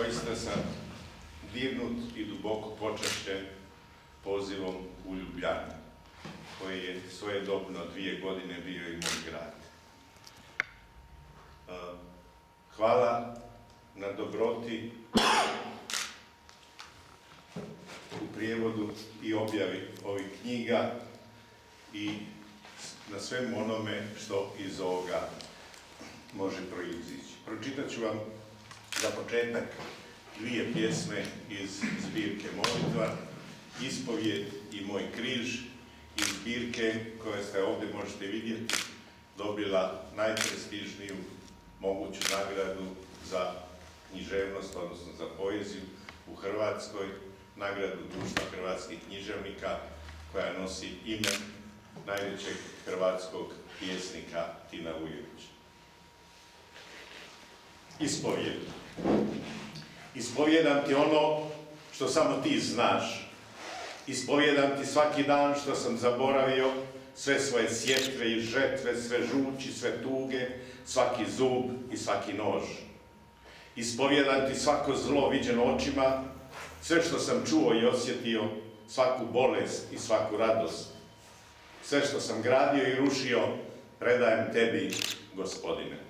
doista sam dirnut i duboko počašćen pozivom u Ljubljani, koji je svojedobno 2 godine bio i moj grad. Hvala na dobroti u prijevodu i objavi ovih knjiga i na svemu onome što iz ovoga može proizići. Pročitat ću vam za početak 2 pjesme iz zbirke Molitva, Ispovijed i Moj križ, iz zbirke koje ste ovdje možete vidjeti dobila najprestižniju moguću nagradu za književnost, odnosno za poeziju u Hrvatskoj, nagradu Društva hrvatskih književnika, koja nosi ime najvećeg hrvatskog pjesnika Tina Ujevića. Ispovijed. Ispovijedam ti ono što samo ti znaš. Ispovijedam ti svaki dan što sam zaboravio, sve svoje sjetve i žetve, sve žuči, sve tuge, svaki zub i svaki nož. Ispovijedam ti svako zlo viđeno očima, sve što sam čuo i osjetio, svaku bolest i svaku radost. Sve što sam gradio i rušio, predajem tebi, Gospodine.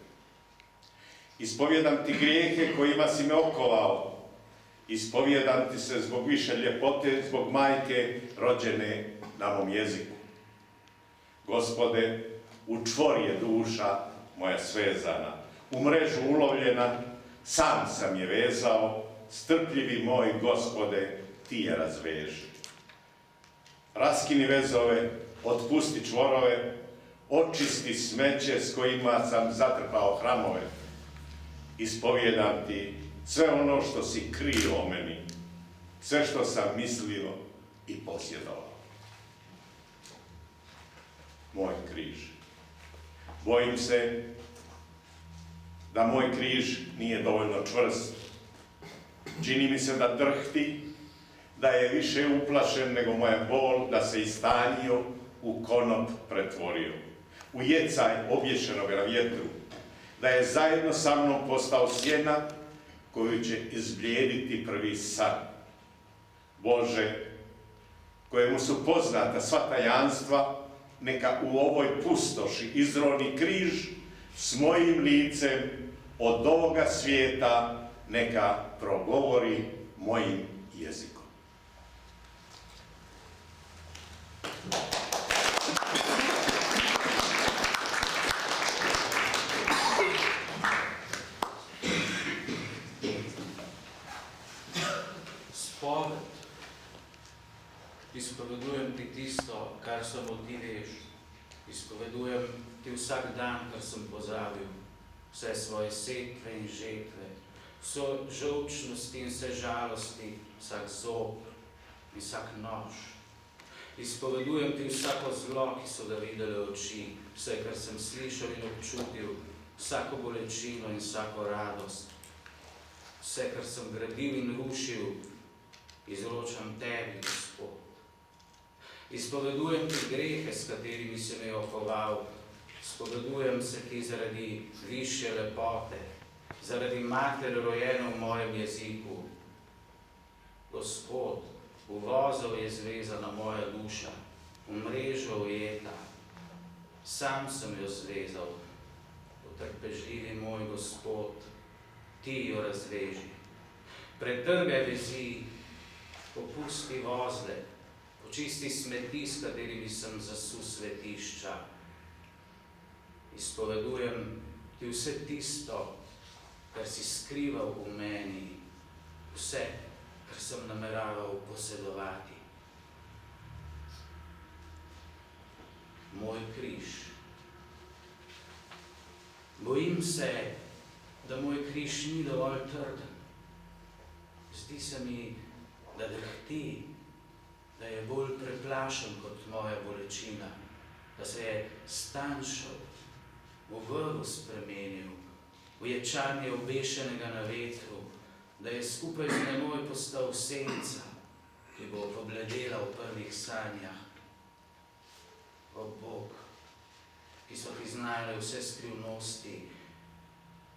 Ispovijedam ti grijehe kojima si me okovao. Ispovijedam ti se zbog više ljepote, zbog majke rođene na mom jeziku. Gospode, u čvor je duša moja svezana, u mrežu ulovljena, sam sam je vezao, strpljivi moj Gospode, ti je razveži. Raskini vezove, otpusti čvorove, očisti smeće s kojima sam zatrpao hramove. Ispovijedam ti sve ono što si krio o meni, sve što sam mislio i posjedovao. Moj križ. Bojim se da moj križ nije dovoljno čvrst. Čini mi se da drhti, da je više uplašen nego moja bol, da se istanjio, u konop pretvorio, u jecaj obješenog na vjetru, da je zajedno sa mnom postao sjena koju će izblijediti prvi san. Bože, kojemu su poznata sva tajanstva, neka u ovoj pustoši izroni križ s mojim licem od ovoga svijeta, neka progovori mojim jezikom. Spoved. Izpovedujem ti tisto, kar samo ti veš. Izpovedujem ti vsak dan, kar sem pozabil. Vse svoje setve in žetve, vso žolčnosti in vse žalosti, vsak zob in vsak nož. Izpovedujem ti vsako zlo, ki so ga videle oči, vse, kar sem slišal in občutil, vsako bolečino in vsako radost. Vse, kar sem gradil in rušil, izročam tebi, Gospod. Izpovedujem ti grehe, s katerimi si me okoval. Spovedujem se ti zaradi višje lepote, zaradi matere rojene v mojem jeziku. Gospod, v vozov je zvezana moja duša, v mrežo ujeta. Sam sem jo zvezal, potrpežljivi moj Gospod, ti jo razveži. Pretrgaj vezi, popusti vozle, počisti smeti, s katerimi sem zasul svetišča. Izpovedujem ti vse tisto, kar si skrival v meni, vse, kar sem nameraval posedovati. Moj križ. Bojim se, da moj križ ni dovolj trden. Zdi se mi, da drhti, da je bolj preplašen kot moja bolečina, da se je stanjšal, v vrhu spremenil, v ječanje obešenega na vetru, da je skupaj z menoj postal senca, ki bo pobledela v prvih sanjah. O Bog, ki so ti znale vse skrivnosti,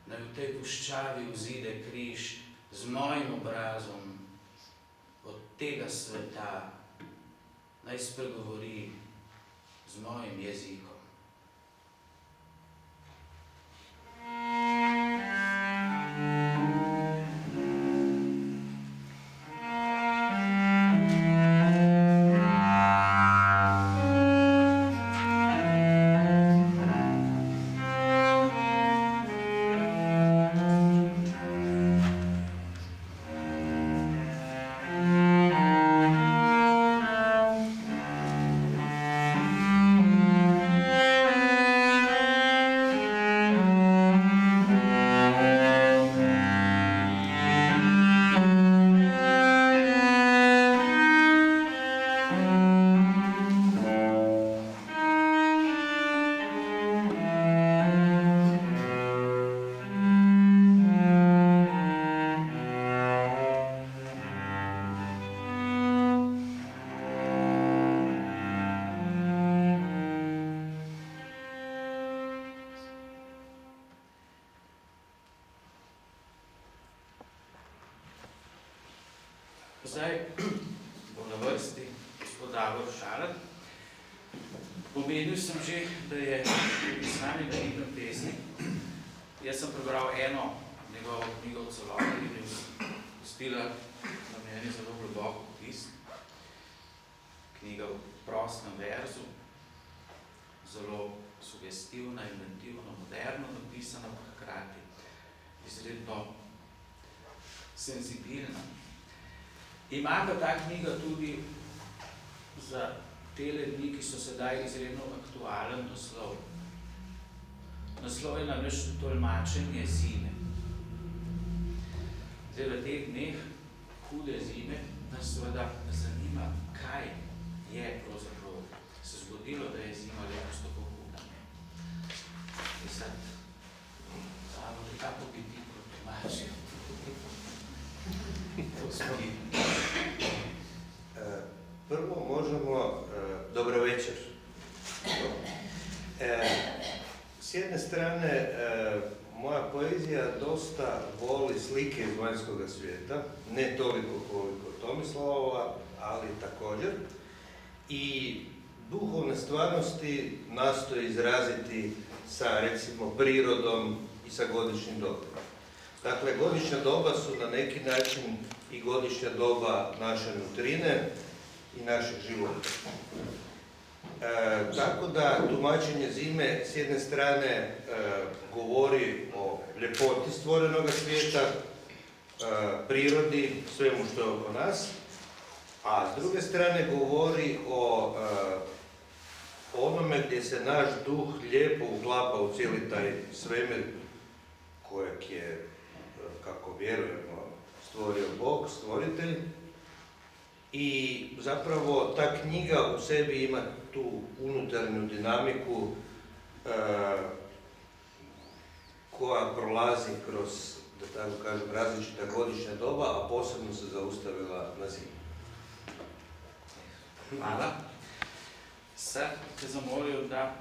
naj v tej puščavi vzide križ z mojim obrazom od tega sveta, naj spregovori z mojim jezikom. Zdaj bo na vrsti gospod Davor Šalat. Omenil sem že, da je tudi s nami veliten pesnik. Jaz sem prebral eno njegovo knjigo v celoti in je pustila na meni zelo globok vtis. Knjiga v prostem verzu, zelo sugestivna, inventivno, moderno napisana, pa hkrati izredno senzibilna. Ima pa ta knjiga tudi za tele dni, ki so sedaj izredno aktualen naslov. Naslov je namreč Tolmačenje zime. Zdaj, v teh dneh hude zime nas seveda zanima, kaj je pravzaprav se zgodilo, da je zima letos tako huda. In sad, kako bi ti protolmačil? Prvo možemo, dobro večer. S jedne strane, moja poezija dosta voli slike iz vanjskog svijeta, ne toliko koliko Tomislavova, ali također. I duhovne stvarnosti nastoji izraziti sa, recimo, prirodom i sa godišnjim dobom. Dakle, godišnja doba su na neki način i godišnja doba naše nutrine i našeg života. Tako da tumačenje zime s jedne strane govori o ljepoti stvorenoga svijeta, prirodi, svemu što je oko nas, a s druge strane govori o onome gdje se naš duh lijepo uklapa u cijeli taj svemir kojeg je, kako vjerujemo, stvorio Bog, stvoritelj. I zapravo ta knjiga u sebi ima tu unutarnju dinamiku koja prolazi kroz, da tako kažem, različita godišnja doba, a posebno se zaustavila na zimu. Hvala. Sad te zamolio da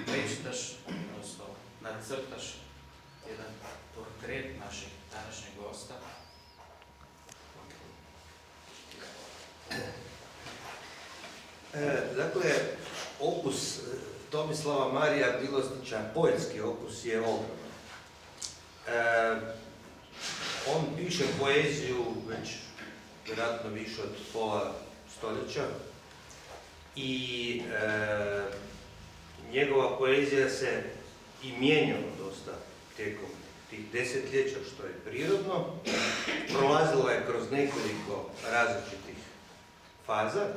prečitaš, odnosno nacrtaš jedan portret našeg današnjeg gosta. Dakle, opus Tomislava Marija Bilosnića, poljski opus, je ogroman. On piše poeziju već vjerojatno više od pola stoljeća i njegova poezija se i mijenjala dosta tijekom tih desetljeća, što je prirodno. Prolazila je kroz nekoliko različitih faza,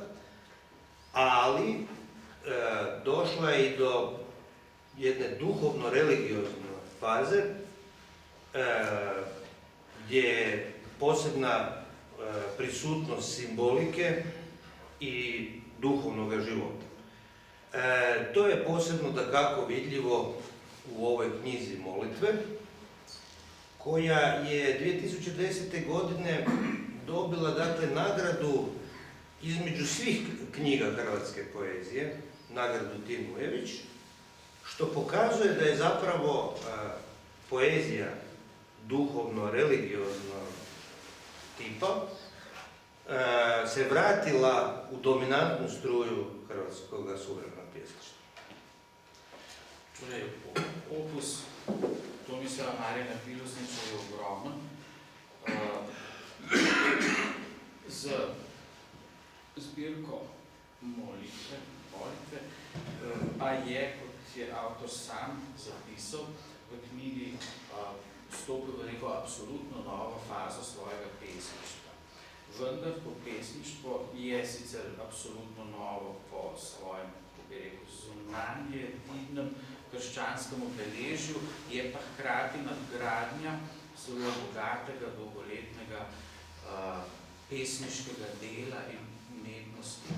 ali došla je i do jedne duhovno-religiozne faze gdje je posebna prisutnost simbolike i duhovnog života. To je posebno dakako vidljivo u ovoj knjizi Molitve, koja je 2010. godine dobila, dakle, nagradu između svih knjiga hrvatske poezije, nagradu Tin Ujević, što pokazuje da je zapravo poezija duhovno-religioznog tipa se vratila u dominantnu struju hrvatskog suvremenog pjesništva. Torej, opus Tomislava Marjana Pilosniča je ogromen. Z zbirko molitve, pa je, kot je avtor sam zapisal, v knjigi vstopil v neko absolutno novo fazo svojega pesništva. Vendar to pesništvo je sicer absolutno novo po svojem, kako bi rekel, zunanje vidnem krščanskem obeležju, je pa hkrati nadgradnja zelo bogatega, dolgoletnega pesniškega dela in umetnosti.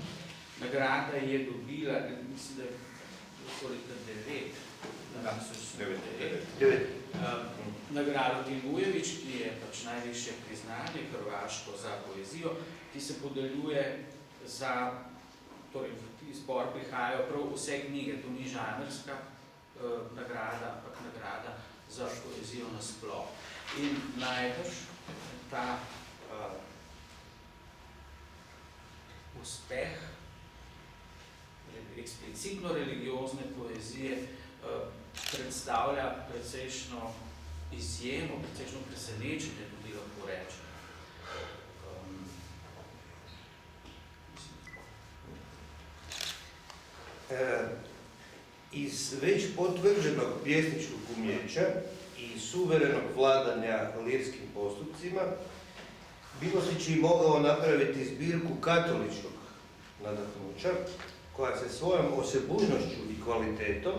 Nagrada je dobila, mislim, da je koliko 9. Nagrado Timujević, ki je pač najvišje priznanje hrvaško za poezijo, ki se podeljuje za, torej v izbor prihajajo prav vse knjige, to ni žanrska nagrada, ampak nagrada za poezijo nasploh. In najbrž ta uspeh eksplicitno religiozne poezije predstavlja precejšno izjemo, precejšno presenečenje, tudi lahko rečem. Iz već potvrđenog pjesničkog umjeća i suverenog vladanja lirskim postupcima, Milosnić je mogao napraviti zbirku katoličkog nadahnuća, koja se svojom osebujnošću i kvalitetom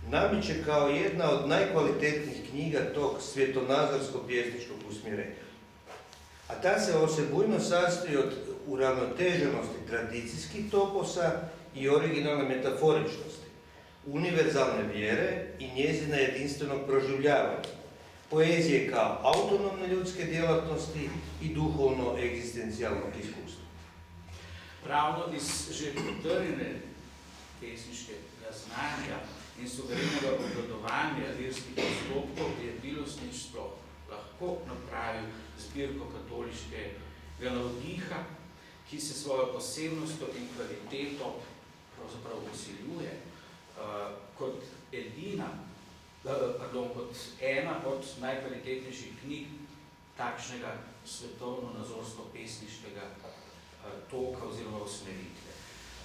namiče kao jedna od najkvalitetnijih knjiga tog svjetonazorsko-pjesničkog usmjerenja. A ta se osebujnost sastoji od uravnoteženosti tradicijskih toposa i originalne metaforičnosti, univerzalne vjere i njezina jedinstvenog proživljavanja, poezije kao autonomne ljudske djelatnosti i duhovno-egzistencijalnog iskustva. Ravno iz že potrjene pesniškega znanja in suverenega obvladovanja lirskih postopkov je Milosnić sploh lahko napravil zbirko katoliškega navdiha, ki se svojo posebnostjo in kvaliteto pravzaprav usiljuje kot ena od najkvalitetnejših knjig takšnega svetovno-nazorsko-pesniškega toka oziroma usmeritve.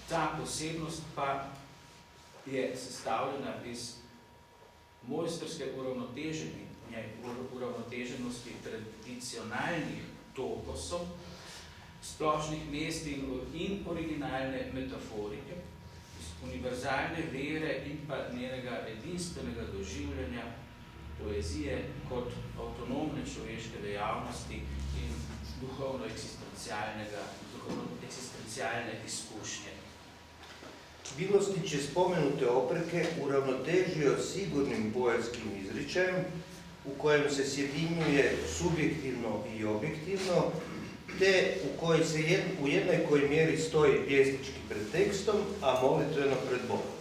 Ta posebnost pa je sestavljena iz mojstrske uravnoteženosti tradicionalnih toposov, splošnih mest in originalne metaforike, univerzalne vere in pa njenega edinstvenega doživljanja poezije kot avtonomne človeške dejavnosti in duhovno-eksistencialne izkušnje. Milosnić je spomenute opreke uravnotežio sigurnim poetskim izričajem u kojem se sjedinjuje subjektivno i objektivno, te u kojoj se u jednakoj mjeri stoji pjesnički pred tekstom, a molitveno pred Bogom.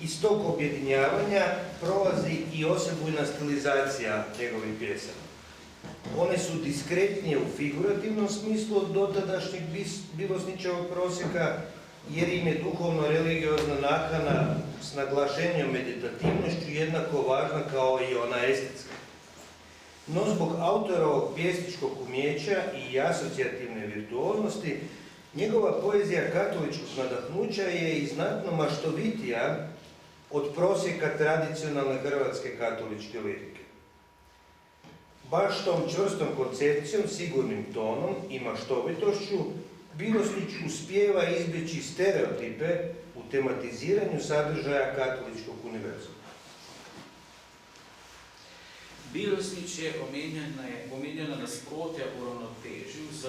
Iz tog objedinjavanja prolazi i osebujna stilizacija njegovih pjesama. One su diskretnije u figurativnom smislu od dotadašnjeg Milosnićevog prosjeka, jer im je duhovno-religiozna nakana s naglašenjem meditativnošću jednako važna kao i ona estetska. No zbog autorovog pjesničkog umjeća i asocijativne virtuoznosti, njegova poezija katoličkog nadahnuća je i znatno maštovitija od prosjeka tradicionalne hrvatske katoličke lirike. Baš tom čvrstom koncepcijom, sigurnim tonom i maštovitošću, Milosnić uspijeva izbjeći stereotipe u tematiziranju sadržaja katoličkog univerzuma. Milosnić je omenjena nasprotja uravnotežil z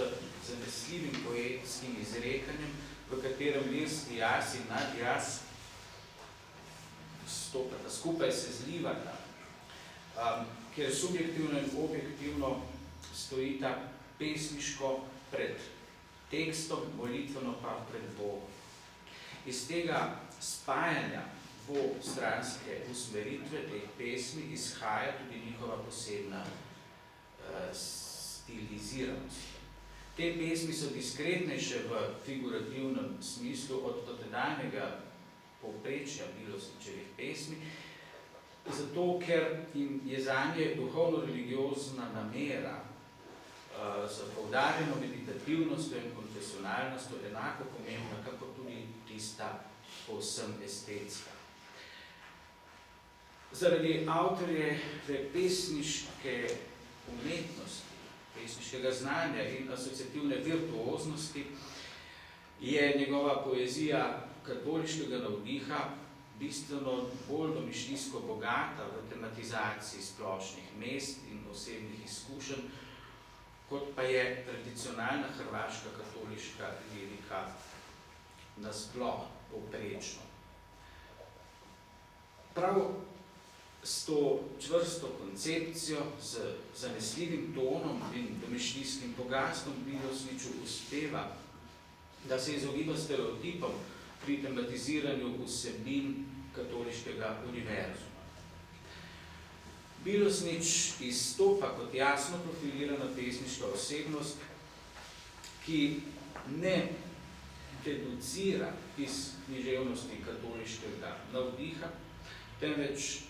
zanesljivim poetskim izrekanjem, v katerem lirski jaz in nadjaz stopata, skupaj se zlivata, kjer subjektivno in objektivno stojita pesniško pred tekstom, molitveno pa pred Bogom. Iz tega spajanja dvostranske usmeritve teh pesmi izhaja tudi njihova posebna stiliziranost. Te pesmi so diskretnejše v figurativnem smislu od dotedanjega povprečja Milosničevih pesmi, zato ker jim je zanje duhovno-religiozna namera za poudarjeno meditativnostjo in konfesionalnostjo enako pomembna, kako tudi tista povsem estetska. Zaradi avtorjeve pesniške umetnosti, pesniškega znanja in asociativne virtuoznosti je njegova poezija katoliškega navdiha bistveno bolj domišljijsko bogata v tematizaciji splošnih mest in osebnih izkušenj, kot pa je tradicionalna hrvaška katoliška lirika nasploh povprečno. Prav s to čvrsto koncepcijo, z zanesljivim tonom in domišljijskim bogastvom Milosniču uspeva, da se izogiba stereotipom pri tematiziranju vsebin katoliškega univerzuma. Milosnič izstopa kot jasno profilirana pesniška osebnost, ki ne deducira iz književnosti katoliškega navdiha, temveč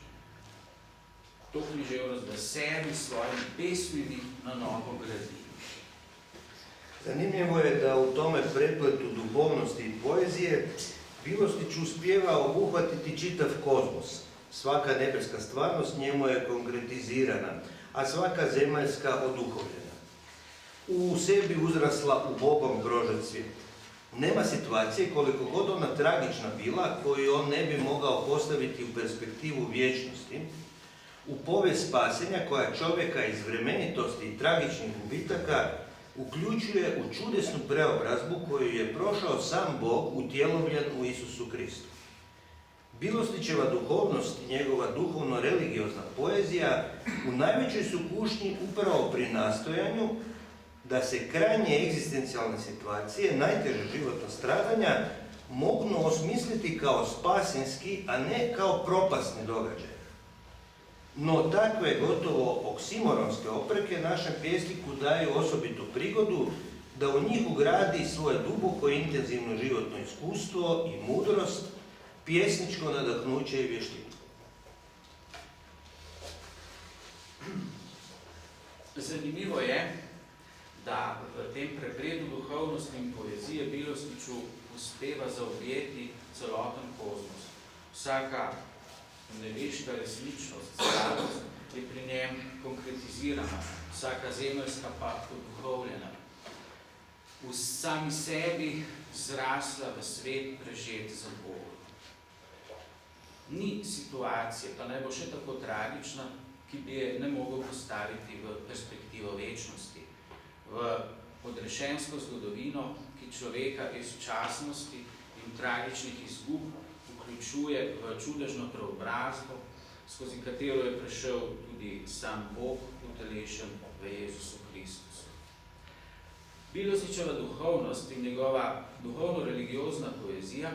to književnost v sebi svojimi pesmimi na novo gradi. Zanimljivo je da u tome prepletu duhovnosti i poezije Milosnić uspijeva obuhvatiti čitav kozmos. Svaka nebeska stvarnost njemu je konkretizirana, a svaka zemaljska oduhovljena. U sebi uzrasla u Bogom grožen svijet. Nema situacije, koliko god ona tragična bila, koju on ne bi mogao postaviti u perspektivu vječnosti, u povijest spasenja koja čovjeka iz vremenitosti i tragičnih gubitaka uključuje u čudesnu preobrazbu koju je prošao sam Bog utjelovljen u Isusu Kristu. Milosničeva duhovnost i njegova duhovno-religiozna poezija u najvećoj su kušnji upravo pri nastojanju da se krajnje egzistencijalne situacije, najteže životno stradanja, mogu osmisliti kao spasenski, a ne kao propasni događaj. No takve gotovo oksimoronske opreke našem pjesniku daju osobitu prigodu da u njih ugradi svoje duboko intenzivno životno iskustvo i mudrost, pjesničko nadahnuće i vještinu. Zanimivo je, da v tem prepletu duhovnosti in poezije Milosniču uspeva zaobjeti celoten kozmos. Vsaka nebeška resničnost, stvarnost je pri njem konkretizirana, vsaka zemeljska pa oduhovljena. V sami sebi zrasla v svet prežet za Bogom. Ni situacije, pa naj bo še tako tragična, ki bi je ne mogel postaviti v perspektivo večnosti, v odrešensko zgodovino, ki človeka iz časnosti in tragičnih izgub vključuje v čudežno preobrazbo, skozi katero je prišel tudi sam Bog, utelešen v Jezusu Kristusu. Milosničeva duhovnost in njegova duhovno-religiozna poezija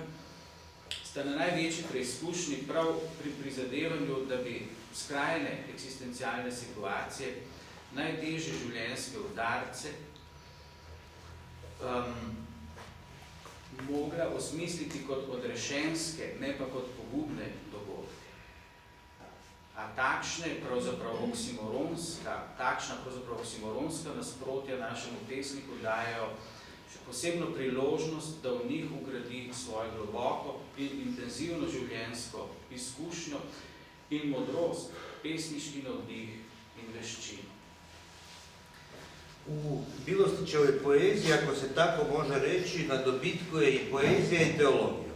sta na največji preizkušnji prav pri prizadevanju, da bi skrajne eksistencialne situacije, najtežje življenjske udarce, mogla osmisliti kot odrešenske, ne pa kot pogubne dogodke. A takšna pravzaprav oksimoronska nasprotja našemu pesniku dajo še posebno priložnost, da v njih ugradi svojo globoko in intenzivno življenjsko izkušnjo in modrost, pesniški navdih in veščino. U Milosničevoj poeziji, ako se tako može reći, na dobitku je i poezija i teologija.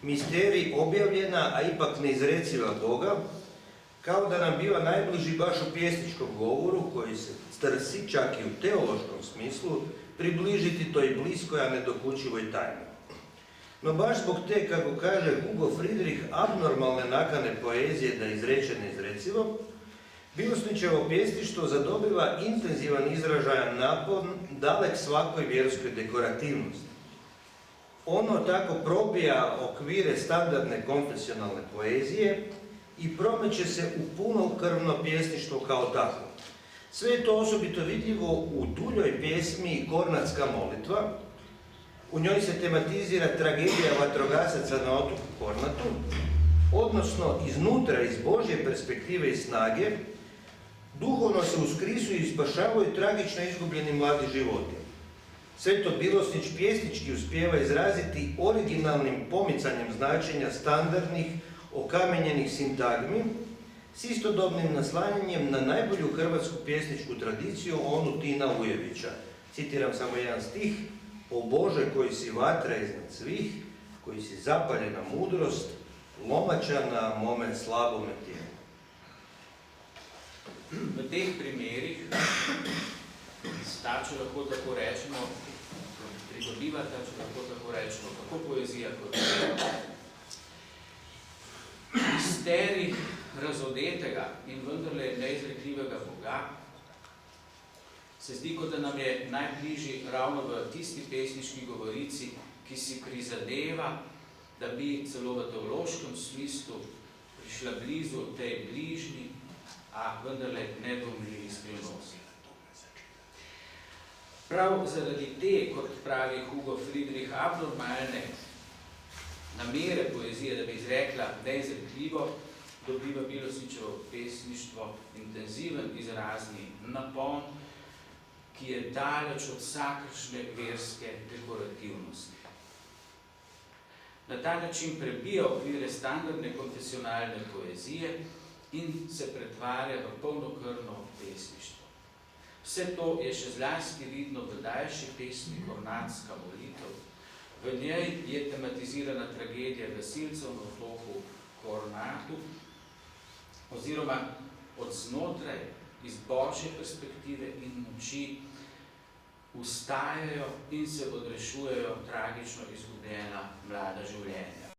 Misterij objavljena, a ipak neizreciva Boga, kao da nam biva najbliži baš u pjesničkom govoru, koji se strsi čak i u teološkom smislu, približiti toj bliskoj, a nedokučivoj tajni. No baš zbog te, kako kaže Hugo Friedrich, abnormalne nakane poezije da izreče neizrecivo, Milosničevo pjesništvo zadobiva intenzivan izražajan napon, dalek svakoj vjerskoj dekorativnosti. Ono tako probija okvire standardne konfesionalne poezije i promeće se u punokrvno pjesništvo kao takvo. Sve je to osobito vidljivo u duljoj pjesmi Kornatska molitva. U njoj se tematizira tragedija vatrogasaca na otoku Kornatu, odnosno iznutra, iz Božje perspektive i snage, duhovno se uskrisuju i spašavaju tragično izgubljeni mladi životi. Sveto Bilosnić pjesnički uspijeva izraziti originalnim pomicanjem značenja standardnih, okamenjenih sintagmi, s istodobnim naslanjanjem na najbolju hrvatsku pjesničku tradiciju, onu Tina Ujevića. Citiram samo jedan stih: O Bože koji si vatra iznad svih, koji si zapaljena mudrost, lomača na mome slabome tijelu. V teh primerih sta, če lahko tako rečemo, pridobivata, če lahko tako rečemo, tako poezija kot misterij razodetega in vendarle neizrekljivega Boga, se zdi, kot da nam je najbližji ravno v tisti pesniški govorici, ki si prizadeva, da bi celo v teološkem smislu prišla blizu tej bližnji, a vendarle nedomljivi skrivnosti. Prav zaradi te, kot pravi Hugo Friedrich, abnormalne namere poezije, da bi izrekla neizrekljivo, dobiva Bilosničevo pesništvo intenziven izrazni napon, ki je daleč od vsakršne verske dekorativnosti. Na ta način prebija okvire standardne konfesionalne poezije in se pretvarja v polnokrvno pesništvo. Vse to je še zlasti vidno v daljši pesmi Kornatska molitev. V njej je tematizirana tragedija gasilcev na otoku Kornatu, oziroma od znotraj, iz Božje perspektive in moči, vstajajo in se odrešujejo tragično izgubljena mlada življenja.